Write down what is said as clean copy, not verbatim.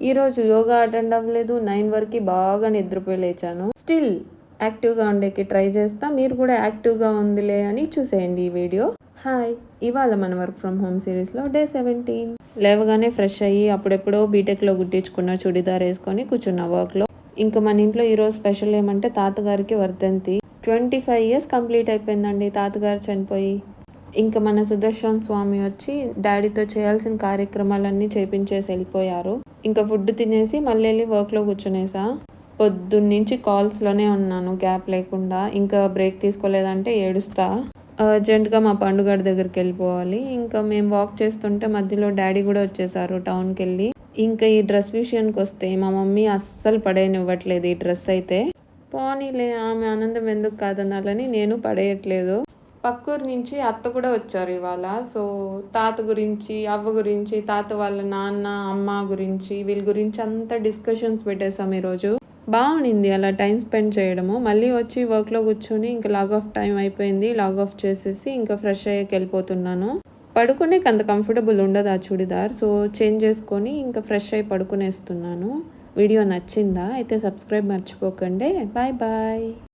ఈరోజు యోగా అటెండ్ అవ్వలేదు, 9 వరకు బాగా నిద్రపోయి లేచాను. స్టిల్ యాక్టివ్గా ఉండేకి ట్రై చేస్తా. మీరు కూడా యాక్టివ్గా ఉందిలే అని చూసేయండి ఈ వీడియో. హాయ్, ఇవాళ మన వర్క్ ఫ్రమ్ హోమ్ సిరీస్లో డే 17. లేవగానే ఫ్రెష్ అయ్యి అప్పుడెప్పుడో బీటెక్లో గుట్టించుకున్న చుడిదార్ వేసుకొని కూర్చున్న వర్క్లో. ఇంకా మన ఇంట్లో ఈరోజు స్పెషల్ ఏమంటే తాతగారికి వర్ధంతి. 25 years కంప్లీట్ అయిపోయిందండి తాతగారు చనిపోయి. ఇంకా మన సుదర్శన్ స్వామి వచ్చి డాడీతో చేయాల్సిన కార్యక్రమాలన్నీ చేపించేసి వెళ్ళిపోయారు. ఇంకా ఫుడ్ తినేసి మళ్ళీ వెళ్ళి వర్క్లో కూర్చునేసా. పొద్దున్నుంచి కాల్స్లోనే ఉన్నాను గ్యాప్ లేకుండా. ఇంకా బ్రేక్ తీసుకోలేదంటే ఏడుస్తా. అర్జెంట్గా మా పండుగడి దగ్గరికి వెళ్ళిపోవాలి. ఇంకా మేము వాక్ చేస్తుంటే మధ్యలో డాడీ కూడా వచ్చేసారు టౌన్కి వెళ్ళి. ఇంకా ఈ డ్రెస్ విషయానికి వస్తే మా మమ్మీ అస్సలు పడేయనివ్వట్లేదు ఈ డ్రెస్ అయితే. పోనీలే, ఆమె ఆనందం ఎందుకు కాదనాలని నేను పడేయట్లేదు. పక్కూరు నుంచి అత్త కూడా వచ్చారు ఇవాళ. సో తాత గురించి, అవ్వ గురించి, తాత వాళ్ళ నాన్న, అమ్మ గురించి, వీళ్ళ గురించి అంతా డిస్కషన్స్ పెట్టేసాం ఈరోజు. బాగుండింది అలా టైం స్పెండ్ చేయడము. మళ్ళీ వచ్చి వర్క్లో కూర్చొని ఇంకా లాగ్ ఆఫ్ టైం అయిపోయింది. లాగ్ ఆఫ్ చేసేసి ఇంకా ఫ్రెష్ అయ్యాక వెళ్ళిపోతున్నాను. పడుకునేకి అంత కంఫర్టబుల్ ఉండదు ఆ చుడిదార్. సో చేంజ్ చేసుకొని ఇంకా ఫ్రెష్ అయ్యి పడుకునేస్తున్నాను. వీడియో నచ్చిందా? అయితే సబ్స్క్రైబ్ మర్చిపోకండి. Bye bye.